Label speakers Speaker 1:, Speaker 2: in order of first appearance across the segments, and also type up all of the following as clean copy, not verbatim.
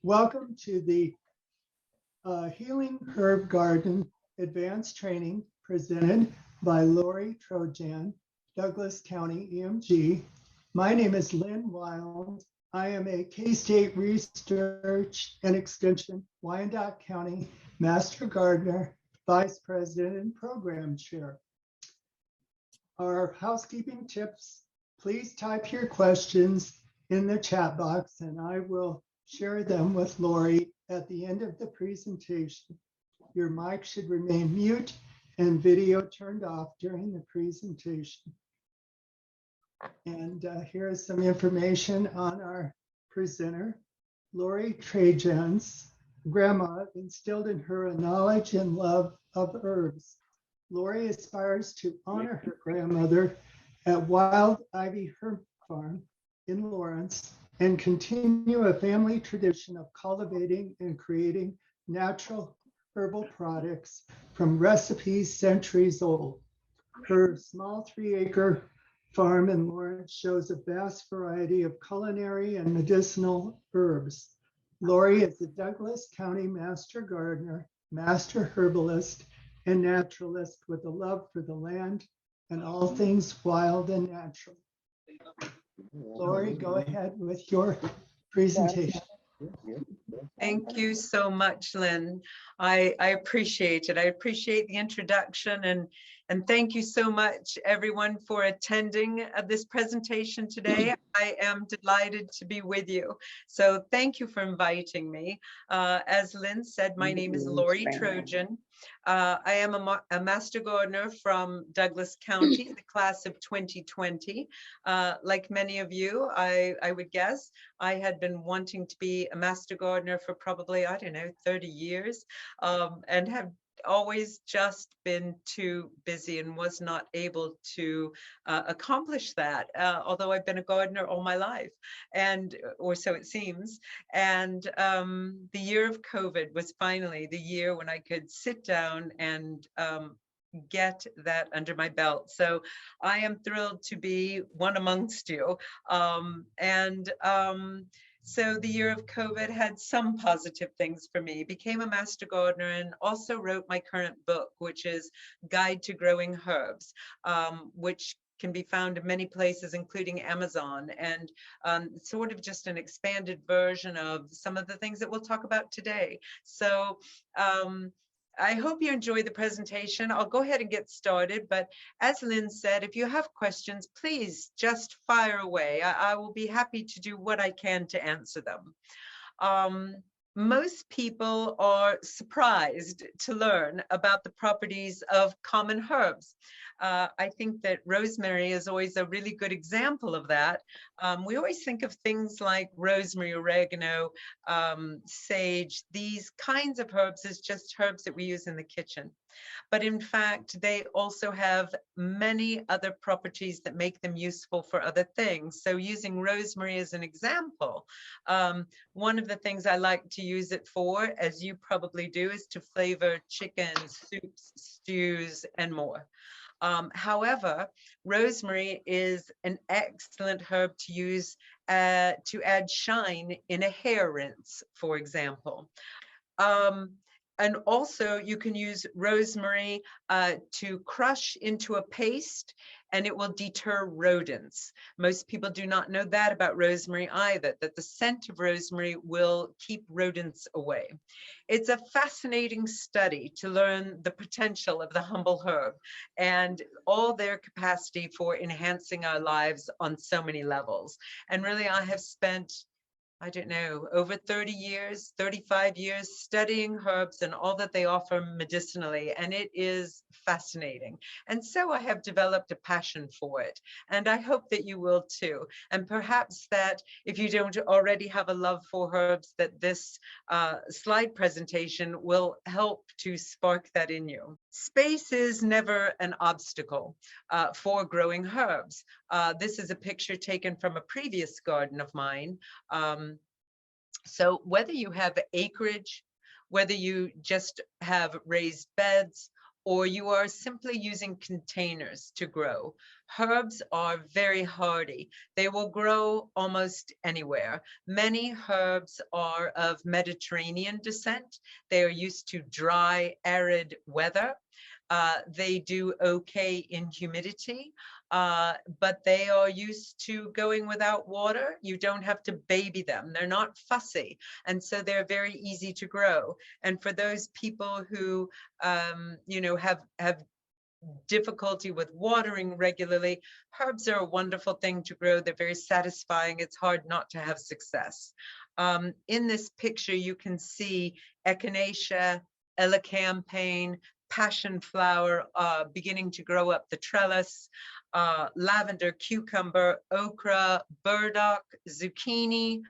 Speaker 1: Welcome to the Healing Herb Garden Advanced Training presented by Laurie Trojan, Douglas County EMG. My name is Lynn Loughary. I am a K-State Research and Extension Wyandotte County Master Gardener, Vice President, and Program Chair. Our housekeeping tips, please type your questions in the chat box and I will share them with Laurie at the end of the presentation. Your mic should remain mute and video turned off during the presentation. And here is some information on our presenter. Laurie Trojan's grandma instilled in her a knowledge and love of herbs. Laurie aspires to honor her grandmother at Wild Ivy Herb Farm in Lawrence and continue a family tradition of cultivating and creating natural herbal products from recipes centuries old. Her small 3-acre farm in Lawrence shows a vast variety of culinary and medicinal herbs. Laurie is a Douglas County Master Gardener, Master Herbalist, and Naturalist with a love for the land and all things wild and natural. Laurie, go ahead with your presentation.
Speaker 2: Thank you so much, Lynn. I appreciate it. I appreciate the introduction and thank you so much, everyone, for attending this presentation today. I am delighted to be with you. So thank you for inviting me. As Lynn said, my name is Laurie Trojan. I am a Master Gardener from Douglas County, the class of 2020. Like many of you, I would guess, I had been wanting to be a Master Gardener for probably, I don't know, 30 years, and have always just been too busy and was not able to accomplish that, although I've been a gardener all my life, and or so it seems. And the year of COVID was finally the year when I could sit down and get that under my belt. So I am thrilled to be one amongst you. So the year of COVID had some positive things for me. Became a Master Gardener and also wrote my current book, which is Guide to Growing Herbs, which can be found in many places, including Amazon, and sort of just an expanded version of some of the things that we'll talk about today. So I hope you enjoy the presentation. I'll go ahead and get started, but as Lynn said, if you have questions, please just fire away. I will be happy to do what I can to answer them. Most people are surprised to learn about the properties of common herbs. I think that rosemary is always a really good example of that. We always think of things like rosemary, oregano, sage, these kinds of herbs as just herbs that we use in the kitchen. But in fact, they also have many other properties that make them useful for other things. So using rosemary as an example, one of the things I like to use it for, as you probably do, is to flavor chicken, soups, stews, and more. However, rosemary is an excellent herb to use to add shine in a hair rinse, for example. And also you can use rosemary to crush into a paste and it will deter rodents. Most people do not know that about rosemary either, that the scent of rosemary will keep rodents away. It's a fascinating study to learn the potential of the humble herb and all their capacity for enhancing our lives on so many levels. And really, I have spent, I don't know, over 30 years, 35 years studying herbs and all that they offer medicinally, and it is fascinating. And so I have developed a passion for it, and I hope that you will too. And perhaps that if you don't already have a love for herbs, that this slide presentation will help to spark that in you. Space is never an obstacle for growing herbs. This is a picture taken from a previous garden of mine. So whether you have acreage, whether you just have raised beds, or you are simply using containers to grow, herbs are very hardy. They will grow almost anywhere. Many herbs are of Mediterranean descent. They are used to dry, arid weather. They do okay in humidity, but they are used to going without water. You don't have to baby them. They're not fussy, and so they're very easy to grow. And for those people who, you know, have difficulty with watering regularly, herbs are a wonderful thing to grow. They're very satisfying. It's hard not to have success. In this picture, you can see Echinacea, Elecampane, passion flower beginning to grow up the trellis, lavender, cucumber, okra, burdock, zucchini.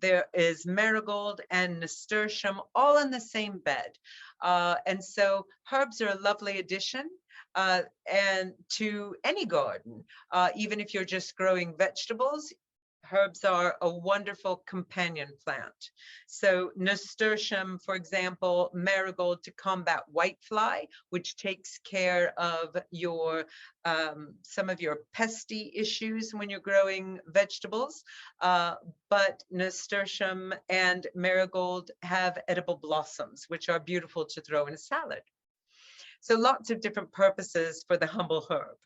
Speaker 2: There is marigold and nasturtium, all in the same bed. And so herbs are a lovely addition and to any garden. Even if you're just growing vegetables, herbs are a wonderful companion plant. So nasturtium, for example, marigold to combat whitefly, which takes care of your some of your pesty issues when you're growing vegetables. But nasturtium and marigold have edible blossoms, which are beautiful to throw in a salad. So lots of different purposes for the humble herb.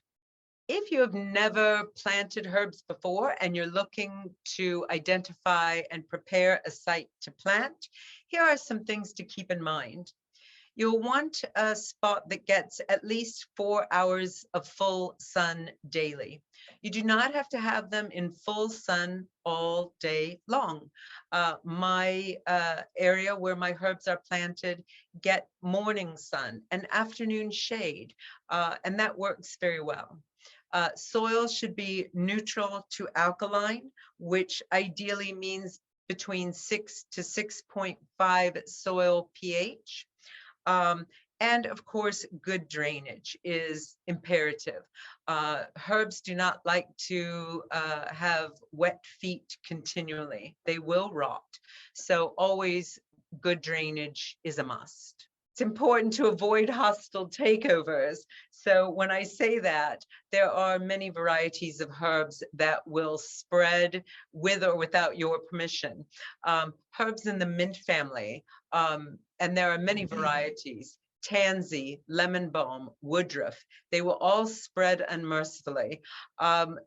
Speaker 2: If you have never planted herbs before and you're looking to identify and prepare a site to plant, here are some things to keep in mind. You'll want a spot that gets at least 4 hours of full sun daily. You do not have to have them in full sun all day long. My area where my herbs are planted get morning sun and afternoon shade, and that works very well. Soil should be neutral to alkaline, which ideally means between 6 to 6.5 soil pH. And of course, good drainage is imperative. Herbs do not like to have wet feet continually. They will rot. So always good drainage is a must. It's important to avoid hostile takeovers. So when I say that, there are many varieties of herbs that will spread with or without your permission. Herbs in the mint family, and there are many varieties. Tansy, lemon balm, woodruff, they will all spread unmercifully.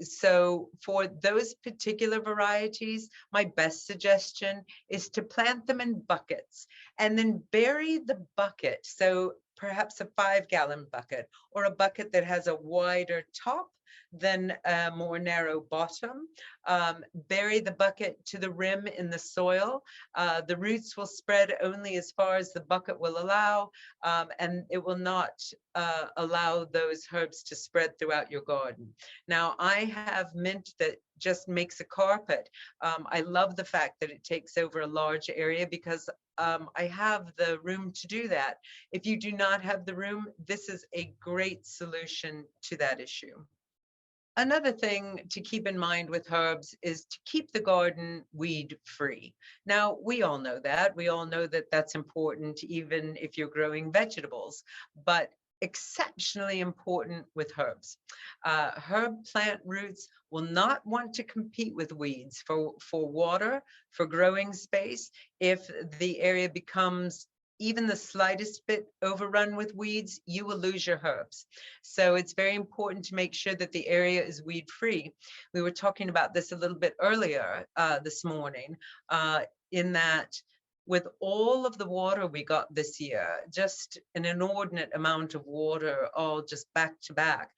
Speaker 2: So for those particular varieties, my best suggestion is to plant them in buckets and then bury the bucket. So perhaps a 5-gallon bucket or a bucket that has a wider top than a more narrow bottom. Bury the bucket to the rim in the soil. The roots will spread only as far as the bucket will allow, and it will not allow those herbs to spread throughout your garden. Now, I have mint that just makes a carpet. I love the fact that it takes over a large area because I have the room to do that. If you do not have the room, this is a great solution to that issue. Another thing to keep in mind with herbs is to keep the garden weed free. Now, we all know that. We all know that that's important even if you're growing vegetables, but exceptionally important with herbs. Herb plant roots will not want to compete with weeds for water, for growing space. If the area becomes even the slightest bit overrun with weeds, you will lose your herbs. So it's very important to make sure that the area is weed free. We were talking about this a little bit earlier this morning, in that with all of the water we got this year, just an inordinate amount of water, all just back to back.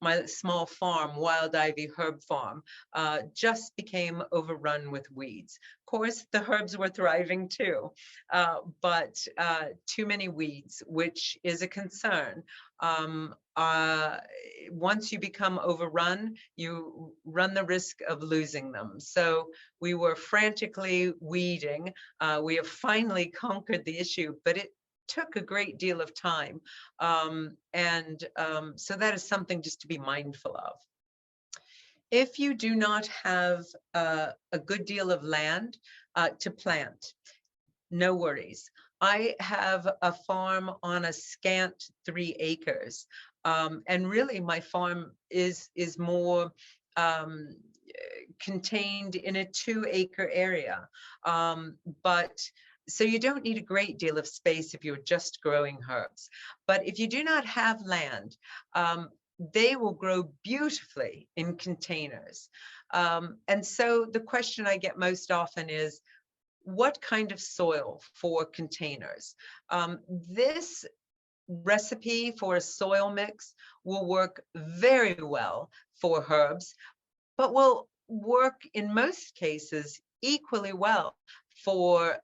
Speaker 2: My small farm, Wild Ivy Herb Farm, just became overrun with weeds. Of course, the herbs were thriving too, but too many weeds, which is a concern. Once you become overrun, you run the risk of losing them. So we were frantically weeding. We have finally conquered the issue, but it took a great deal of time. So that is something just to be mindful of. If you do not have a good deal of land to plant, no worries. I have a farm on a scant 3 acres. And really my farm is more um, contained in a 2-acre area. But so you don't need a great deal of space if you're just growing herbs. But if you do not have land, they will grow beautifully in containers. And so the question I get most often is, what kind of soil for containers? This recipe for a soil mix will work very well for herbs, but will work in most cases equally well for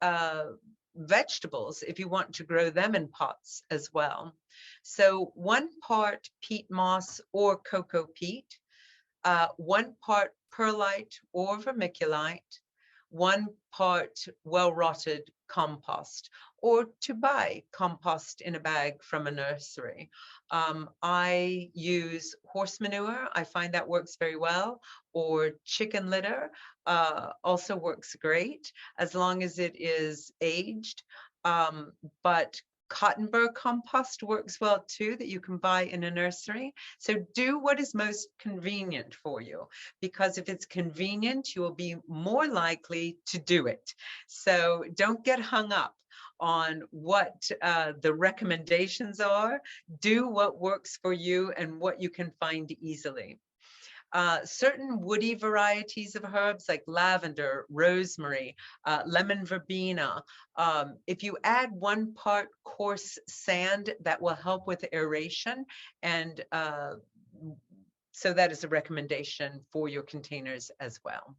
Speaker 2: vegetables if you want to grow them in pots as well. So 1 part peat moss or cocoa peat, 1 part perlite or vermiculite, 1 part well-rotted compost, or to buy compost in a bag from a nursery. I use horse manure. I find that works very well, or chicken litter also works great as long as it is aged. But cotton burr compost works well too, that you can buy in a nursery. So do what is most convenient for you, because if it's convenient, you will be more likely to do it. So don't get hung up on what the recommendations are. Do what works for you and what you can find easily. Certain woody varieties of herbs like lavender, rosemary, lemon verbena, if you add 1 part coarse sand, that will help with aeration. And so that is a recommendation for your containers as well.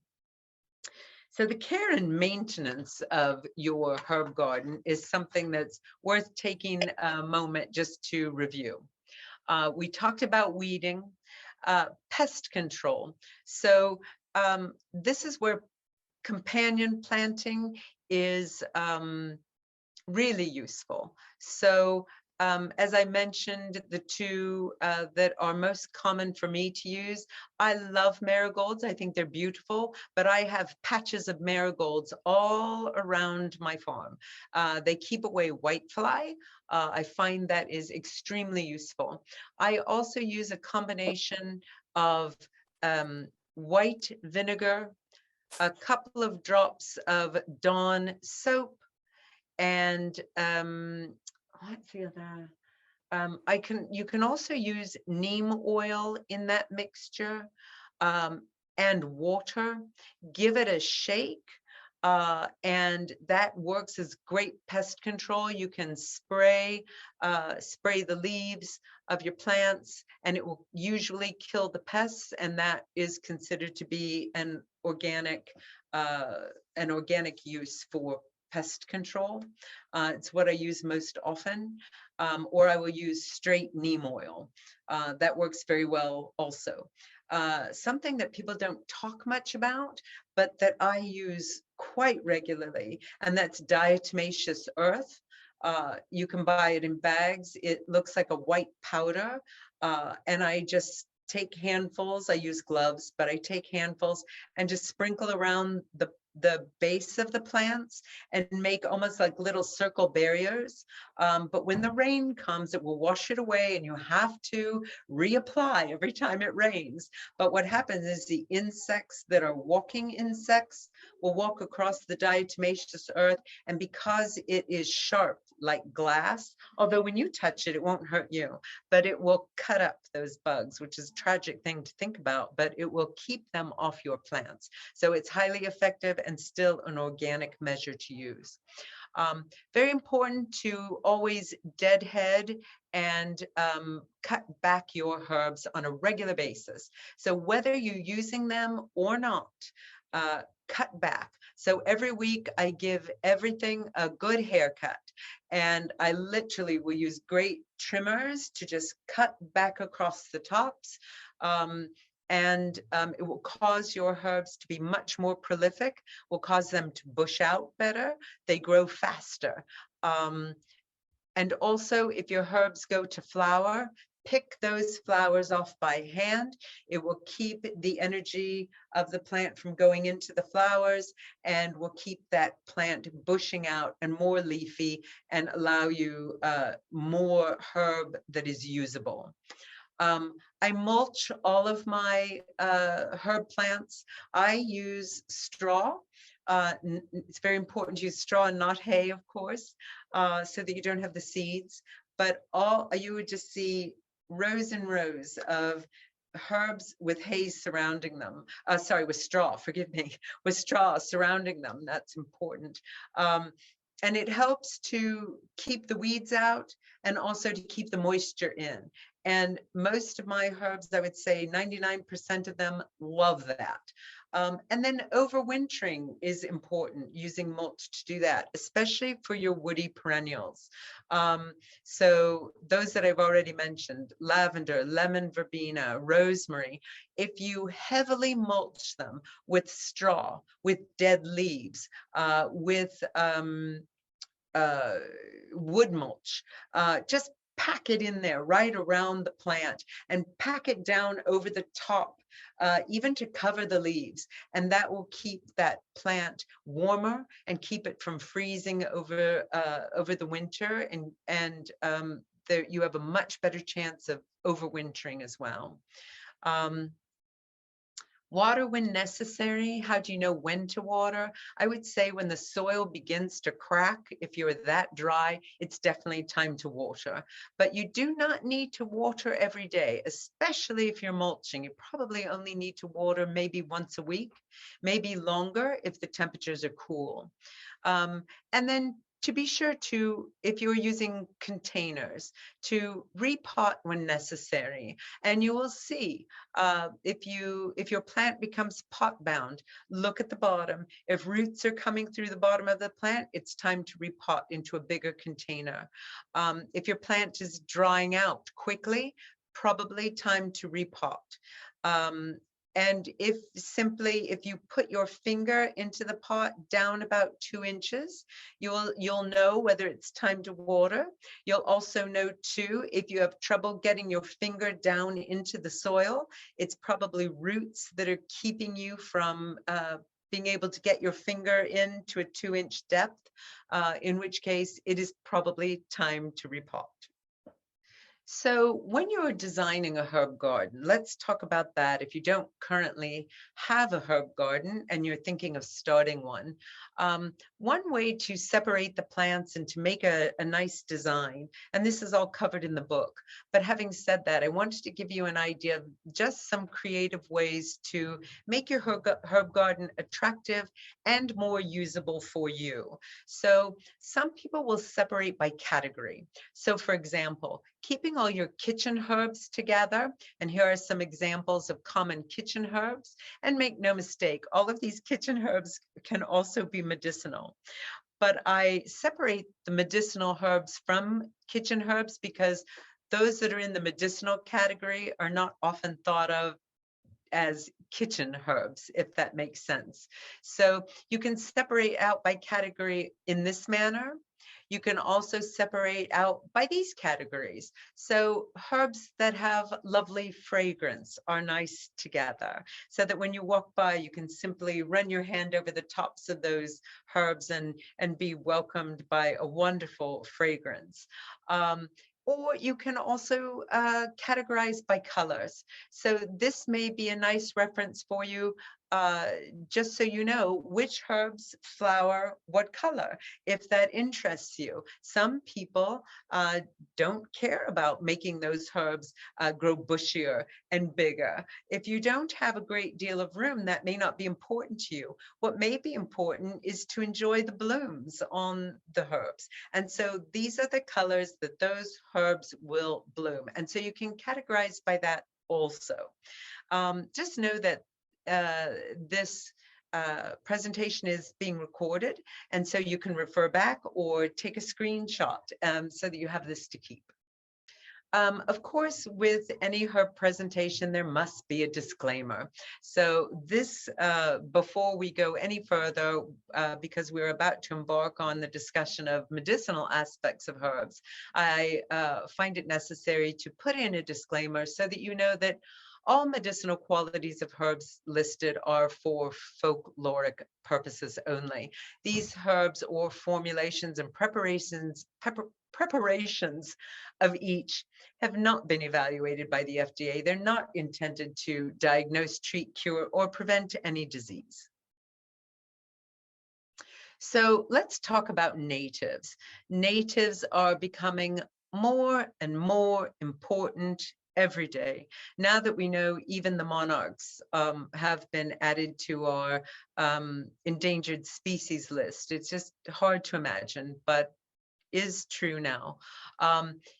Speaker 2: So the care and maintenance of your herb garden is something that's worth taking a moment just to review. We talked about weeding. Pest control. So this is where companion planting is really useful. So as I mentioned, the 2 that are most common for me to use, I love marigolds. I think they're beautiful, but I have patches of marigolds all around my farm. They keep away whitefly. I find that is extremely useful. I also use a combination of white vinegar, a couple of drops of Dawn soap, and what's the other? You can also use neem oil in that mixture, and water. Give it a shake, and that works as great pest control. You can spray the leaves of your plants, and it will usually kill the pests, and that is considered to be an organic use for pest control. It's what I use most often, or I will use straight neem oil. That works very well also. Something that people don't talk much about, but that I use quite regularly, and that's diatomaceous earth. You can buy it in bags. It looks like a white powder, and I just take handfuls. I use gloves, but I take handfuls and just sprinkle around the base of the plants and make almost like little circle barriers. But when the rain comes, it will wash it away, and you have to reapply every time it rains. But what happens is the insects that are walking insects will walk across the diatomaceous earth, and because it is sharp like glass, although when you touch it, it won't hurt you, but it will cut up those bugs, which is a tragic thing to think about, but it will keep them off your plants. So it's highly effective and still an organic measure to use. Very important to always deadhead and cut back your herbs on a regular basis. So whether you're using them or not, cut back. So every week I give everything a good haircut, and I literally will use great trimmers to just cut back across the tops. And it will cause your herbs to be much more prolific, will cause them to bush out better, they grow faster. And also, if your herbs go to flower, pick those flowers off by hand. It will keep the energy of the plant from going into the flowers and will keep that plant bushing out and more leafy and allow you more herb that is usable. I mulch all of my herb plants. I use straw. It's very important to use straw and not hay, of course, so that you don't have the seeds. But you would just see rows and rows of herbs with hay surrounding them. Sorry, with straw, forgive me, with straw surrounding them. That's important. And it helps to keep the weeds out and also to keep the moisture in. And most of my herbs, I would say 99% of them love that. And then overwintering is important, using mulch to do that, especially for your woody perennials. So those that I've already mentioned, lavender, lemon verbena, rosemary, if you heavily mulch them with straw, with dead leaves, with wood mulch, just pack it in there right around the plant and pack it down over the top, even to cover the leaves. And that will keep that plant warmer and keep it from freezing over the winter. And you have a much better chance of overwintering as well. Water when necessary. How do you know when to water? I would say when the soil begins to crack, if you're that dry, it's definitely time to water. But you do not need to water every day, especially if you're mulching. You probably only need to water maybe once a week, maybe longer if the temperatures are cool. And then to be sure to, if you're using containers, to repot when necessary. And you will see if your plant becomes pot bound, look at the bottom. If roots are coming through the bottom of the plant, it's time to repot into a bigger container. If your plant is drying out quickly, probably time to repot. And if you put your finger into the pot down about 2 inches, you'll know whether it's time to water. You'll also know too, if you have trouble getting your finger down into the soil, it's probably roots that are keeping you from being able to get your finger into a 2-inch depth, in which case it is probably time to repot. So when you're designing a herb garden, let's talk about that. If you don't currently have a herb garden and you're thinking of starting one, one way to separate the plants and to make a nice design, and this is all covered in the book, but having said that, I wanted to give you an idea of just some creative ways to make your herb garden attractive and more usable for you. So some people will separate by category. So for example, keeping all your kitchen herbs together, and here are some examples of common kitchen herbs, and make no mistake, all of these kitchen herbs can also be medicinal. But I separate the medicinal herbs from kitchen herbs because those that are in the medicinal category are not often thought of as kitchen herbs, if that makes sense. So you can separate out by category in this manner. You can also separate out by these categories. So herbs that have lovely fragrance are nice together, so that when you walk by, you can simply run your hand over the tops of those herbs and be welcomed by a wonderful fragrance. Or you can also categorize by colors. So this may be a nice reference for you, just so you know which herbs flower what color, if that interests you. Some people don't care about making those herbs grow bushier and bigger. If you don't have a great deal of room, that may not be important to you. What may be important is to enjoy the blooms on the herbs. And so these are the colors that those herbs will bloom. And so you can categorize by that also. Just know that this presentation is being recorded, and so you can refer back or take a screenshot so that you have this to keep. Of course, with any herb presentation, there must be a disclaimer. So this, before we go any further, because we're about to embark on the discussion of medicinal aspects of herbs, I find it necessary to put in a disclaimer so that you know that all medicinal qualities of herbs listed are for folkloric purposes only. These herbs or formulations and preparations of each have not been evaluated by the FDA. They're not intended to diagnose, treat, cure, or prevent any disease. So let's talk about natives. Natives are becoming more and more important every day. Now that we know even the monarchs have been added to our endangered species list, it's just hard to imagine, but is true now.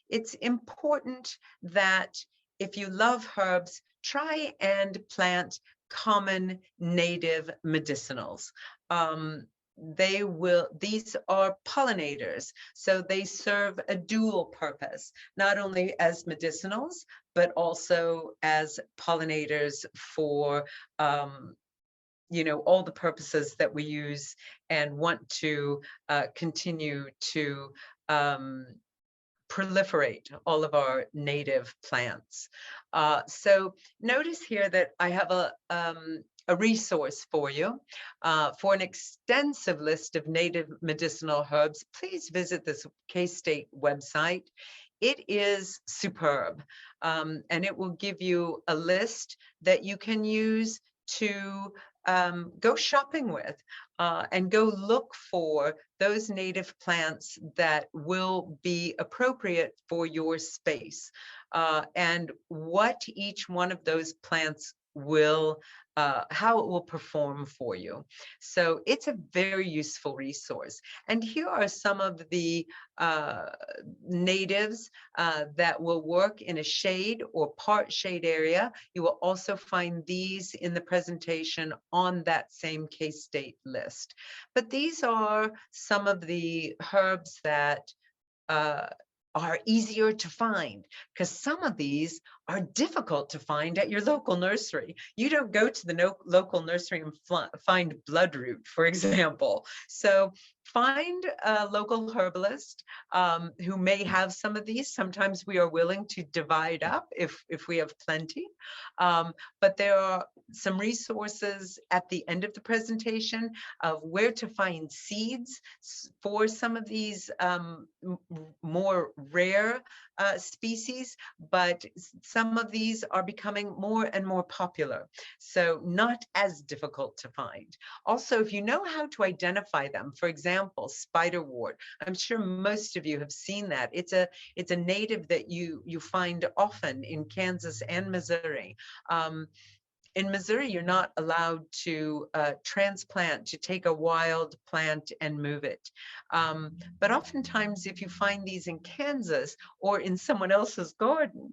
Speaker 2: It's important that if you love herbs, try and plant common native medicinals. These are pollinators, so they serve a dual purpose, not only as medicinals, but also as pollinators for all the purposes that we use and want to continue to proliferate all of our native plants. So notice here that I have a resource for you. For an extensive list of native medicinal herbs, please visit this K-State website. It is superb, and it will give you a list that you can use to go shopping with and go look for those native plants that will be appropriate for your space and what each one of those plants will how it will perform for you. So it's a very useful resource. And here are some of the natives that will work in a shade or part shade area. You will also find these in the presentation on that same K-State list. But these are some of the herbs that are easier to find, because some of these are difficult to find at your local nursery. You don't go to the local nursery and find bloodroot, for example. So find a local herbalist who may have some of these. Sometimes we are willing to divide up if we have plenty. But there are some resources at the end of the presentation of where to find seeds for some of these more rare species, but some of these are becoming more and more popular, so not as difficult to find. Also, if you know how to identify them, for example, spiderwort, I'm sure most of you have seen that. It's a native that you find often in Kansas and Missouri. In Missouri, you're not allowed to transplant, to take a wild plant and move it. But oftentimes, if you find these in Kansas or in someone else's garden,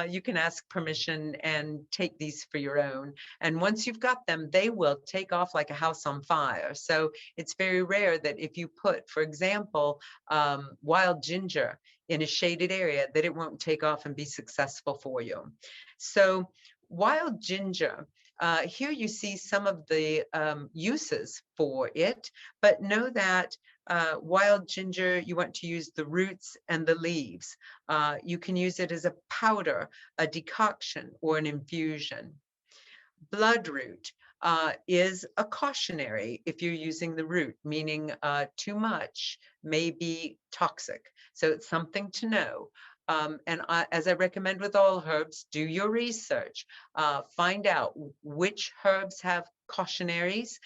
Speaker 2: you can ask permission and take these for your own. And once you've got them, they will take off like a house on fire. So it's very rare that if you put, for example, wild ginger in a shaded area, that it won't take off and be successful for you. So wild ginger, here you see some of the uses for it, but know that wild ginger, you want to use the roots and the leaves. You can use it as a powder, a decoction, or an infusion. Bloodroot is a cautionary if you're using the root, meaning too much may be toxic. So it's something to know. And as I recommend with all herbs, do your research. Find out which herbs have cautionaries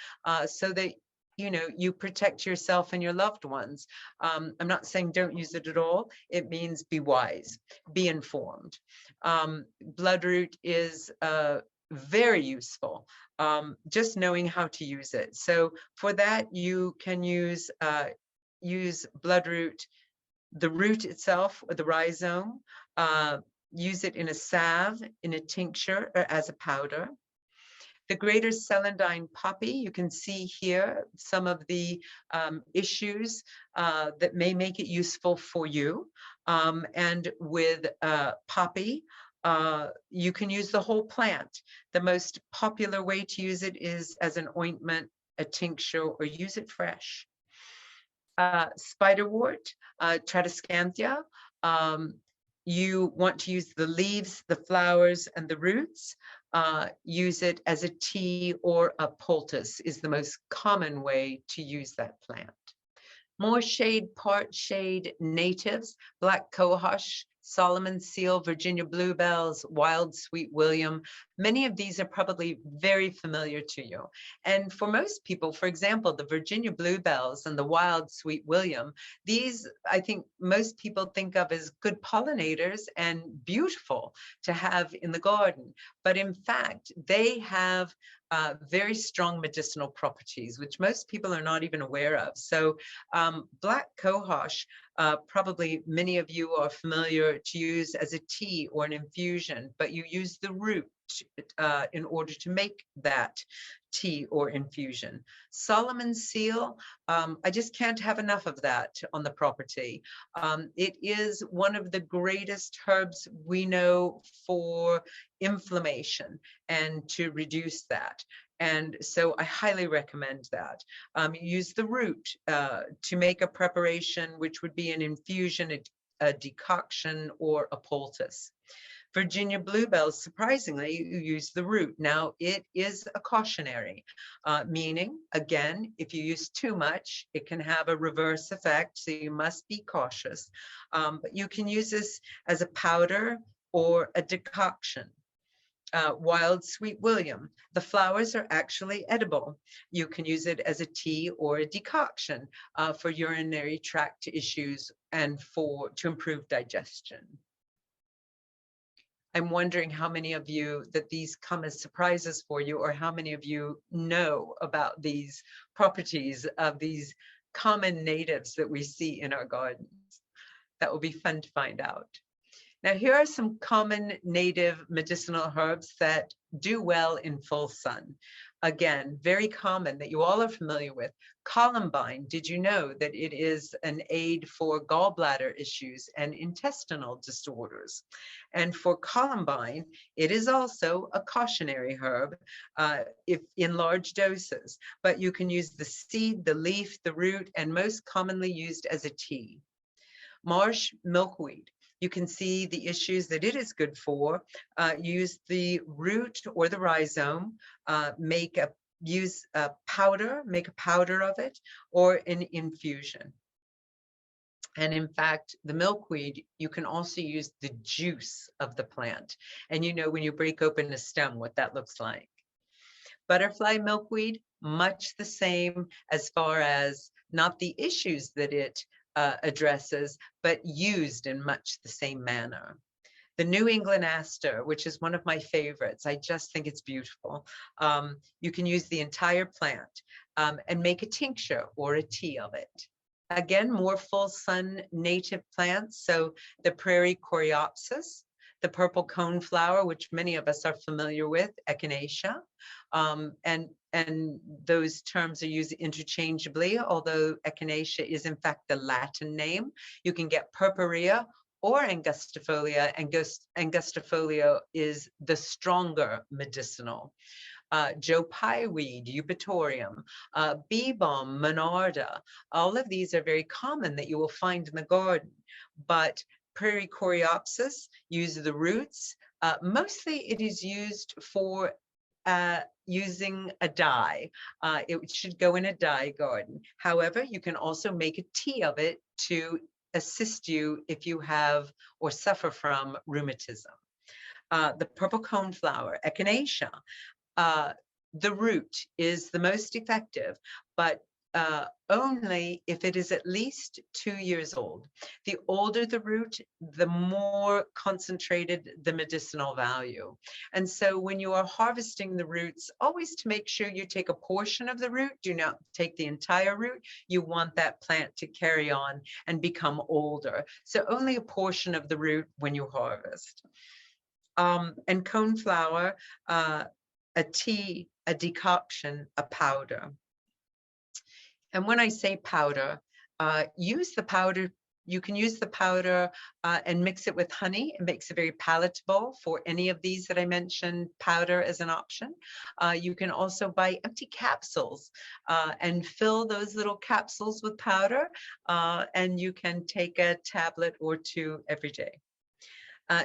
Speaker 2: so that you protect yourself and your loved ones. I'm not saying don't use it at all. It means be wise, be informed. Bloodroot is very useful, just knowing how to use it. So for that, you can use bloodroot, the root itself, or the rhizome, use it in a salve, in a tincture, or as a powder. The greater celandine poppy, you can see here some of the issues that may make it useful for you. And with poppy, you can use the whole plant. The most popular way to use it is as an ointment, a tincture, or use it fresh. Spiderwort, Tradescantia, you want to use the leaves, the flowers, and the roots. Use it as a tea or a poultice is the most common way to use that plant. More shade, part shade natives, black cohosh, Solomon seal, Virginia bluebells, wild sweet William. Many of these are probably very familiar to you. And for most people, for example, the Virginia bluebells and the wild sweet William, these I think most people think of as good pollinators and beautiful to have in the garden. But in fact, they have very strong medicinal properties, which most people are not even aware of. So black cohosh, probably many of you are familiar to use as a tea or an infusion, but you use the root in order to make that tea or infusion. Solomon seal, I just can't have enough of that on the property. It is one of the greatest herbs we know for inflammation and to reduce that. And so I highly recommend that. Use the root to make a preparation, which would be an infusion, a decoction, or a poultice. Virginia bluebells, surprisingly, you use the root. Now, it is a cautionary, meaning, again, if you use too much, it can have a reverse effect, so you must be cautious. But you can use this as a powder or a decoction. Wild sweet William, the flowers are actually edible. You can use it as a tea or a decoction for urinary tract issues and to improve digestion. I'm wondering how many of you that these come as surprises for you, or how many of you know about these properties of these common natives that we see in our gardens. That will be fun to find out. Now, here are some common native medicinal herbs that do well in full sun. Again, very common that you all are familiar with. Columbine, did you know that it is an aid for gallbladder issues and intestinal disorders? And for Columbine, it is also a cautionary herb if in large doses, but you can use the seed, the leaf, the root, and most commonly used as a tea. Marsh milkweed. You can see the issues that it is good for. Use the root or the rhizome, make a powder of it, or an infusion. And in fact, the milkweed, you can also use the juice of the plant. And you know when you break open a stem, what that looks like. Butterfly milkweed, much the same as far as not the issues that it addresses, but used in much the same manner. The New England Aster, which is one of my favorites, I just think it's beautiful. You can use the entire plant and make a tincture or a tea of it. Again, more full sun native plants. So the prairie coreopsis, the purple coneflower, which many of us are familiar with, Echinacea, and those terms are used interchangeably, although Echinacea is in fact the Latin name. You can get purpurea or angustifolia. Angustifolia is the stronger medicinal. Joe Pye weed, eupatorium, bee balm, monarda. All of these are very common that you will find in the garden, but prairie coreopsis, use the roots. Mostly it is used for using a dye. It should go in a dye garden. However, you can also make a tea of it to assist you if you have or suffer from rheumatism. The purple coneflower, Echinacea. The root is the most effective, but only if it is at least 2 years old. The older the root, the more concentrated the medicinal value. And so when you are harvesting the roots, always to make sure you take a portion of the root, do not take the entire root. You want that plant to carry on and become older. So only a portion of the root when you harvest. And coneflower, a tea a decoction, a powder. And when I say powder, use the powder. You can use the powder and mix it with honey. It makes it very palatable for any of these that I mentioned, powder as an option. You can also buy empty capsules and fill those little capsules with powder, and you can take a tablet or two every day.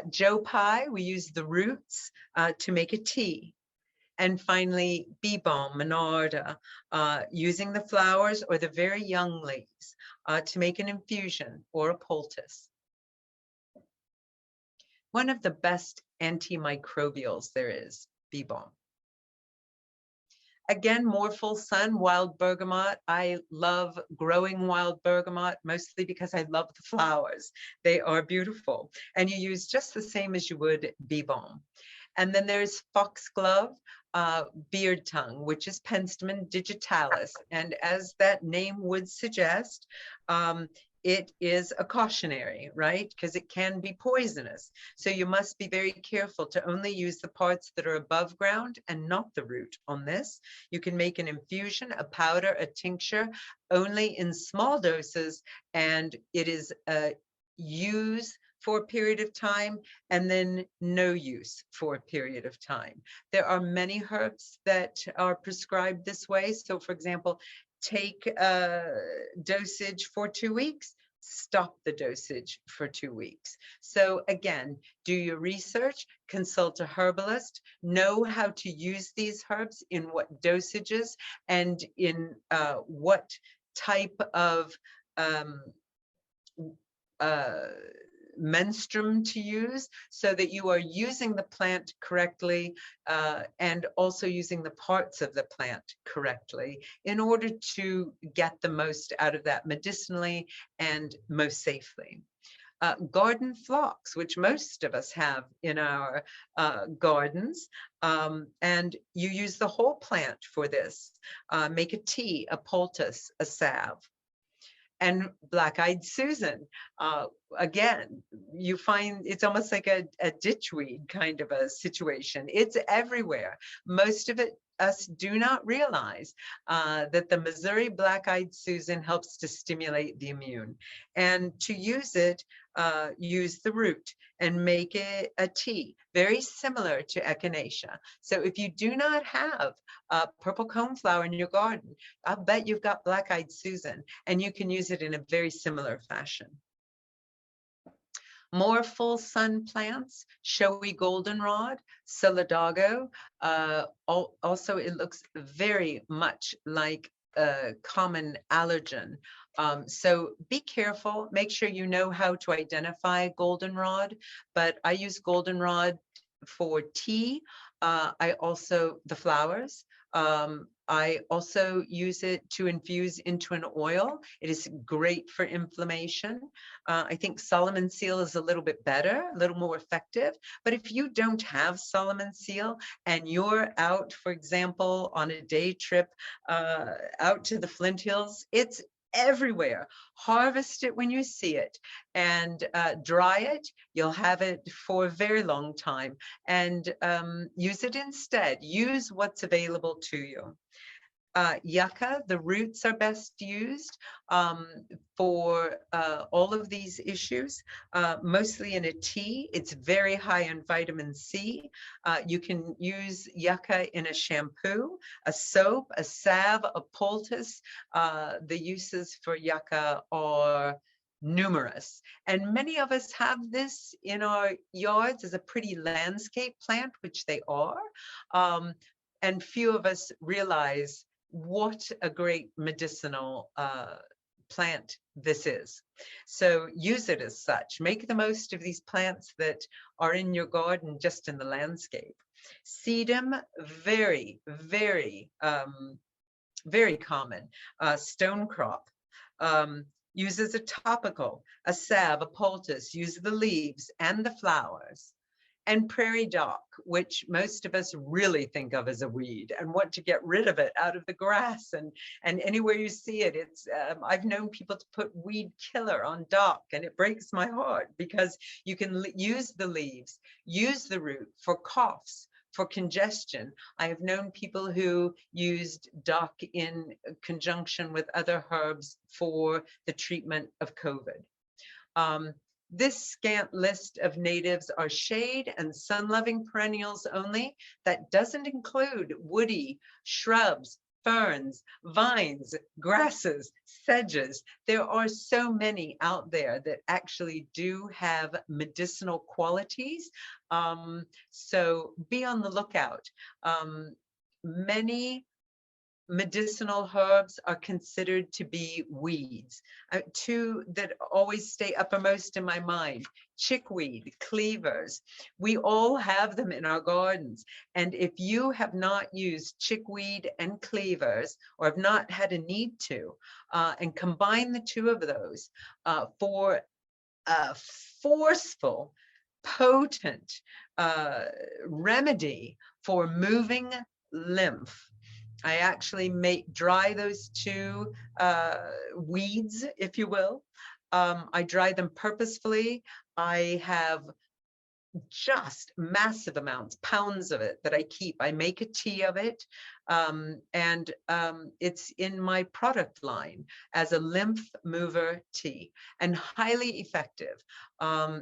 Speaker 2: Joe pie, we use the roots to make a tea. And finally, bee balm, Monarda, using the flowers or the very young leaves to make an infusion or a poultice. One of the best antimicrobials there is, bee balm. Again, more full sun, wild bergamot. I love growing wild bergamot, mostly because I love the flowers. They are beautiful. And you use just the same as you would bee balm. And then there's foxglove, beard tongue, which is Penstemon digitalis. And as that name would suggest, it is a cautionary, right? Because it can be poisonous. So you must be very careful to only use the parts that are above ground and not the root on this. You can make an infusion, a powder, a tincture, only in small doses, and it is use for a period of time and then no use for a period of time. There are many herbs that are prescribed this way. So for example, take a dosage for 2 weeks, stop the dosage for 2 weeks. So again, do your research, consult a herbalist, know how to use these herbs in what dosages and in what type of menstruum to use, so that you are using the plant correctly and also using the parts of the plant correctly in order to get the most out of that medicinally and most safely. Garden phlox, which most of us have in our gardens, and you use the whole plant for this. Make a tea, a poultice, a salve. And black-eyed Susan, again, you find it's almost like a ditchweed kind of a situation. It's everywhere. Most of it, us do not realize that the Missouri black-eyed Susan helps to stimulate the immune. And to use it, use the root and make it a tea, very similar to Echinacea. So if you do not have purple coneflower in your garden, I'll bet you've got black-eyed Susan, and you can use it in a very similar fashion. More full sun plants, showy goldenrod, solidago. Also, it looks very much like a common allergen. So be careful, make sure you know how to identify goldenrod, but I use goldenrod for tea. I also, the flowers. I also use it to infuse into an oil. It is great for inflammation. I think Solomon seal is a little bit better, a little more effective. But if you don't have Solomon seal and you're out, for example, on a day trip out to the Flint Hills, it's everywhere. Harvest it when you see it and dry it. You'll have it for a very long time, and use it instead. Use what's available to you. Yucca, the roots are best used for all of these issues, mostly in a tea. It's very high in vitamin C. You can use yucca in a shampoo, a soap, a salve, a poultice. The uses for yucca are numerous, and many of us have this in our yards as a pretty landscape plant, which they are, and few of us realize what a great medicinal plant this is. So use it as such. Make the most of these plants that are in your garden, just in the landscape. Sedum, very, very, very common. Stonecrop. Use as a topical, a salve, a poultice. Use the leaves and the flowers. And prairie dock, which most of us really think of as a weed and want to get rid of it out of the grass, and anywhere you see it. It's I've known people to put weed killer on dock, and it breaks my heart, because you can use the leaves, use the root for coughs, for congestion. I have known people who used dock in conjunction with other herbs for the treatment of COVID. This scant list of natives are shade and sun-loving perennials only. That doesn't include woody, shrubs, ferns, vines, grasses, sedges. There are so many out there that actually do have medicinal qualities. So be on the lookout. Many medicinal herbs are considered to be weeds. Two that always stay uppermost in my mind: chickweed, cleavers. We all have them in our gardens. And if you have not used chickweed and cleavers, or have not had a need to, and combine the two of those for a forceful, potent remedy for moving lymph. I actually dry those two weeds, if you will. I dry them purposefully. I have just massive amounts, pounds of it that I keep. I make a tea of it, and it's in my product line as a lymph mover tea, and highly effective.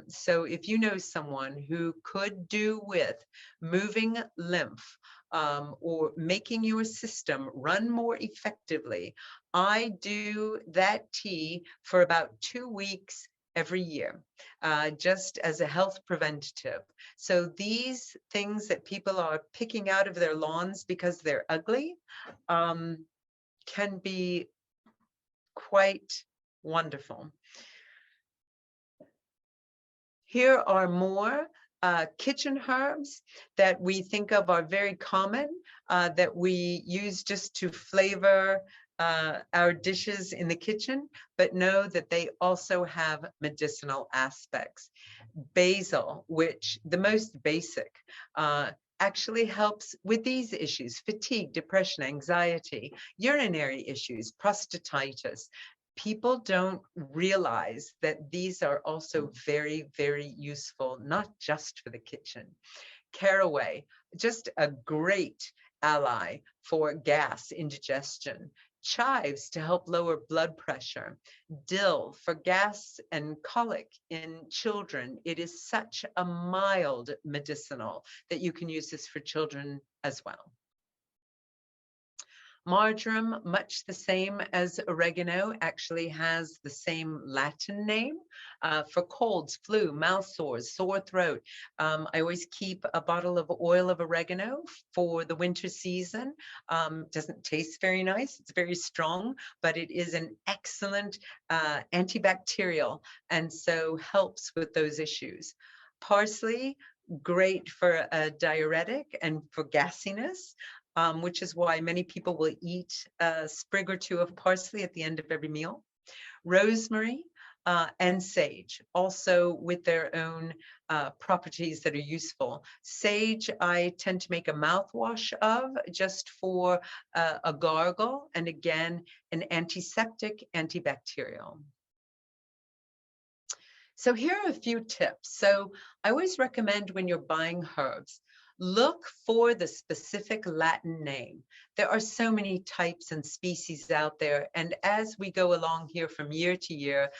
Speaker 2: So if you know someone who could do with moving lymph, or making your system run more effectively, I do that tea for about 2 weeks every year, just as a health preventative. So these things that people are picking out of their lawns because they're ugly can be quite wonderful. Here are more kitchen herbs that we think of are very common, that we use just to flavor our dishes in the kitchen, but know that they also have medicinal aspects. Basil, which the most basic, actually helps with these issues: fatigue, depression, anxiety, urinary issues, prostatitis. People don't realize that these are also very, very useful, not just for the kitchen. Caraway, just a great ally for gas, indigestion. Chives to help lower blood pressure. Dill for gas and colic in children. It is such a mild medicinal that you can use this for children as well. Marjoram, much the same as oregano, actually has the same Latin name for colds, flu, mouth sores, sore throat. I always keep a bottle of oil of oregano for the winter season. Doesn't taste very nice. It's very strong, but it is an excellent antibacterial, and so helps with those issues. Parsley, great for a diuretic and for gassiness. Which is why many people will eat a sprig or two of parsley at the end of every meal. Rosemary and sage, also with their own properties that are useful. Sage, I tend to make a mouthwash of just for a gargle, and again, an antiseptic, antibacterial. So here are a few tips. So I always recommend when you're buying herbs, look for the specific Latin name. There are so many types and species out there. And as we go along here from year to year,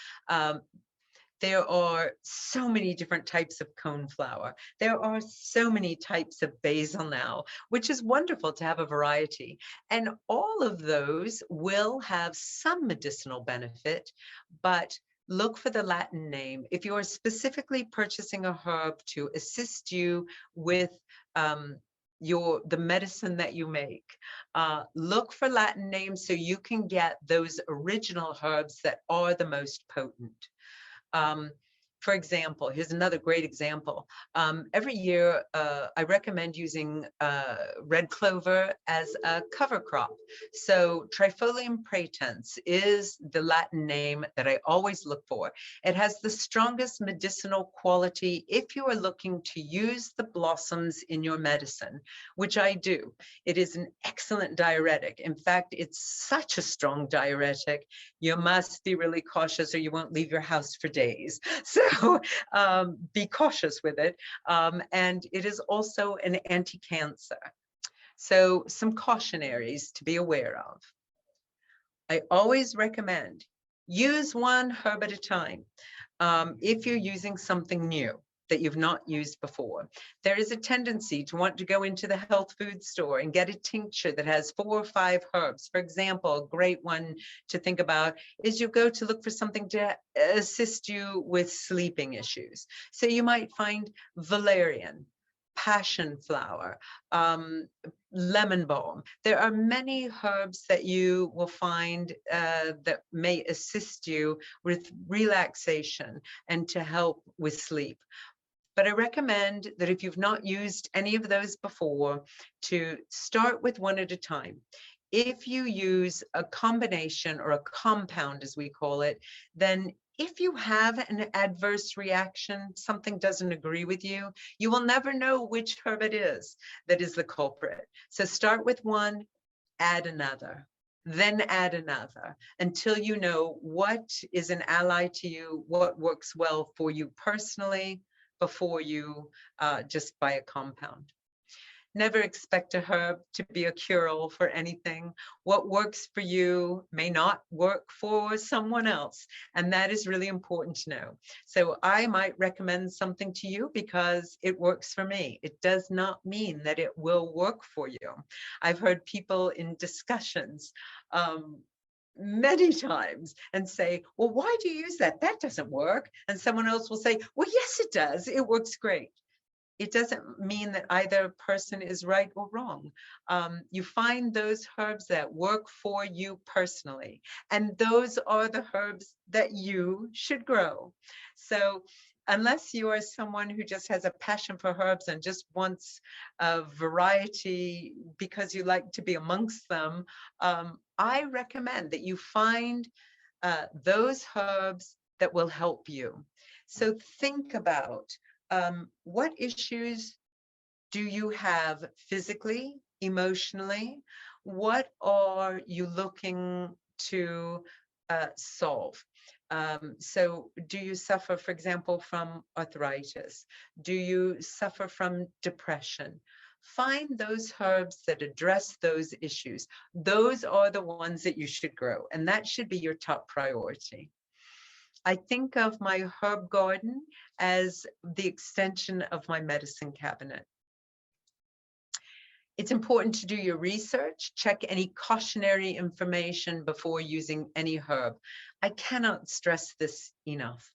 Speaker 2: there are so many different types of coneflower. There are so many types of basil now, which is wonderful to have a variety. And all of those will have some medicinal benefit, but look for the Latin name. If you are specifically purchasing a herb to assist you with the medicine that you make, look for Latin names so you can get those original herbs that are the most potent. For example, here's another great example. Every year, I recommend using red clover as a cover crop. So Trifolium pratense is the Latin name that I always look for. It has the strongest medicinal quality if you are looking to use the blossoms in your medicine, which I do. It is an excellent diuretic. In fact, it's such a strong diuretic, you must be really cautious or you won't leave your house for days. So So be cautious with it. And it is also an anti-cancer. So some cautionaries to be aware of. I always recommend use one herb at a time. If you're using something new that you've not used before, there is a tendency to want to go into the health food store and get a tincture that has 4 or 5 herbs. For example, a great one to think about is you go to look for something to assist you with sleeping issues. So you might find valerian, passion flower, lemon balm. There are many herbs that you will find that may assist you with relaxation and to help with sleep. But I recommend that if you've not used any of those before, to start with one at a time. If you use a combination or a compound, as we call it, then if you have an adverse reaction, something doesn't agree with you, you will never know which herb it is that is the culprit. So start with one, add another, then add another, until you know what is an ally to you, what works well for you personally, before you just buy a compound. Never expect a herb to be a cure-all for anything. What works for you may not work for someone else, and that is really important to know. So I might recommend something to you because it works for me. It does not mean that it will work for you. I've heard people in discussions many times and say, well, why do you use that? That doesn't work. And someone else will say, well, yes, it does. It works great. It doesn't mean that either person is right or wrong. You find those herbs that work for you personally, and those are the herbs that you should grow. So unless you are someone who just has a passion for herbs and just wants a variety because you like to be amongst them, I recommend that you find those herbs that will help you. So think about what issues do you have physically, emotionally? What are you looking to solve? So do you suffer, for example, from arthritis? Do you suffer from depression? Find those herbs that address those issues. Those are the ones that you should grow, and that should be your top priority. I think of my herb garden as the extension of my medicine cabinet. It's important to do your research, check any cautionary information before using any herb. I cannot stress this enough.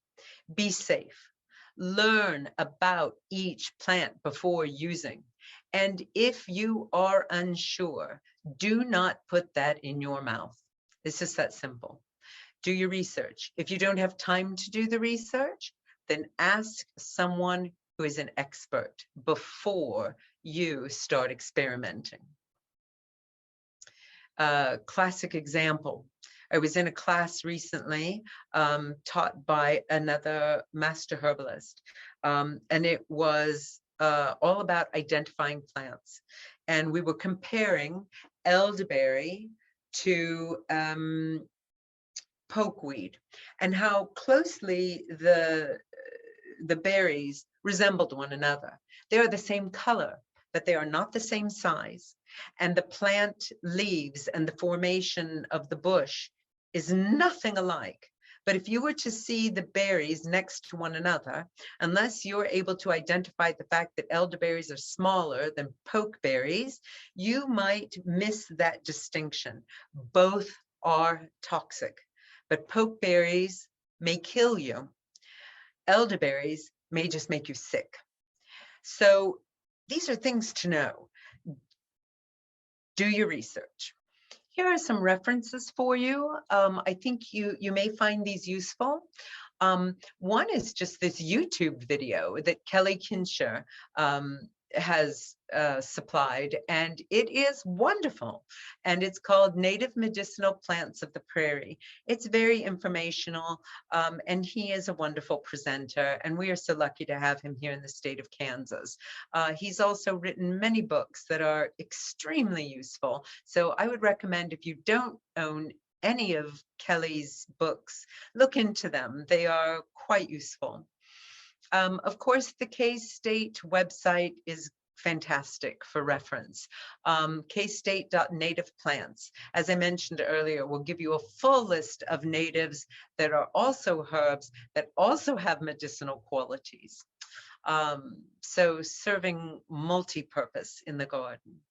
Speaker 2: Be safe. Learn about each plant before using. And if you are unsure, do not put that in your mouth. It's just that simple. Do your research. If you don't have time to do the research, then ask someone who is an expert before you start experimenting. Classic example. I was in a class recently taught by another master herbalist, and it was all about identifying plants. And we were comparing elderberry to pokeweed and how closely the berries resembled one another. They are the same color, but they are not the same size. And the plant leaves and the formation of the bush is nothing alike. But if you were to see the berries next to one another, unless you're able to identify the fact that elderberries are smaller than pokeberries, you might miss that distinction. Both are toxic, but pokeberries may kill you. Elderberries may just make you sick. So these are things to know. Do your research. Here are some references for you. I think you may find these useful. One is just this YouTube video that Kelly Kincher has supplied, and it is wonderful. And it's called Native Medicinal Plants of the Prairie. It's very informational, and he is a wonderful presenter, and we are so lucky to have him here in the state of Kansas. He's also written many books that are extremely useful. So I would recommend, if you don't own any of Kelly's books, look into them. They are quite useful. Of course, the K-State website is fantastic for reference. Kstate.nativeplants, as I mentioned earlier, will give you a full list of natives that are also herbs that also have medicinal qualities. So serving multi-purpose in the garden.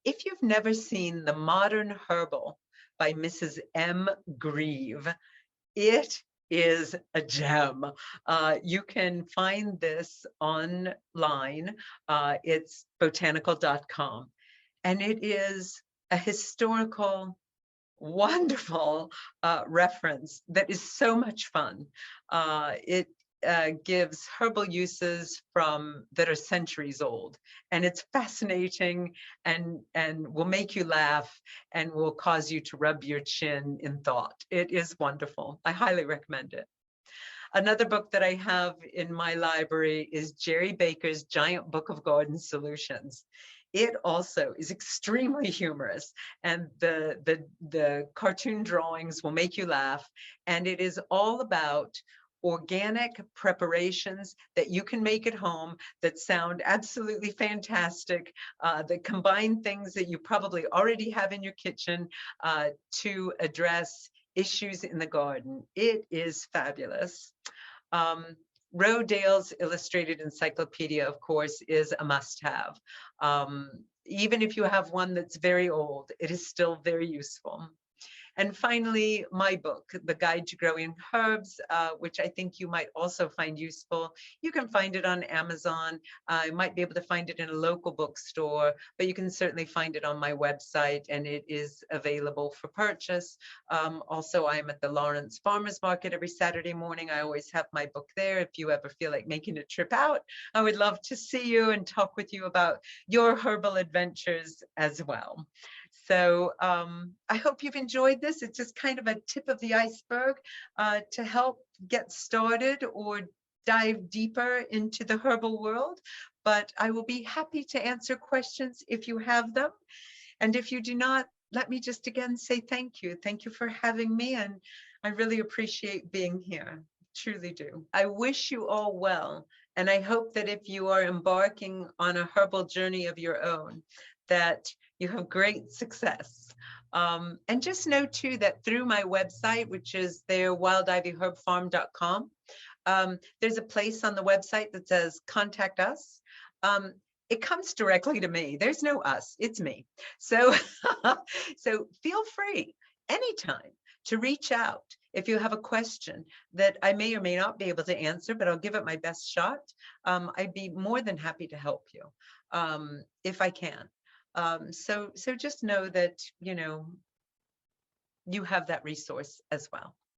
Speaker 2: If you've never seen The Modern Herbal by Mrs. M. Grieve, it is a gem. You can find this online. It's botanical.com. And it is a historical, wonderful reference that is so much fun. It gives herbal uses that are centuries old, and it's fascinating and will make you laugh and will cause you to rub your chin in thought. It is wonderful. I highly recommend it. Another book that I have in my library is Jerry Baker's Giant Book of Garden Solutions. It also is extremely humorous, and the cartoon drawings will make you laugh, and it is all about organic preparations that you can make at home that sound absolutely fantastic, that combine things that you probably already have in your kitchen to address issues in the garden. It is fabulous. Rodale's Illustrated Encyclopedia, of course, is a must-have. Even if you have one that's very old, it is still very useful. And finally, my book, The Guide to Growing Herbs, which I think you might also find useful. You can find it on Amazon. You might be able to find it in a local bookstore, but you can certainly find it on my website, and it is available for purchase. Also, I'm at the Lawrence Farmers Market every Saturday morning. I always have my book there. If you ever feel like making a trip out, I would love to see you and talk with you about your herbal adventures as well. So I hope you've enjoyed this. It's just kind of a tip of the iceberg to help get started or dive deeper into the herbal world. But I will be happy to answer questions if you have them. And if you do not, let me just again say thank you. Thank you for having me. And I really appreciate being here. Truly do. I wish you all well. And I hope that if you are embarking on a herbal journey of your own, that you have great success. And just know too that through my website, which is there, wildivyherbfarm.com, there's a place on the website that says contact us. It comes directly to me. There's no us, it's me. So, so feel free anytime to reach out if you have a question that I may or may not be able to answer, but I'll give it my best shot. I'd be more than happy to help you if I can. So just know that, you know, you have that resource as well.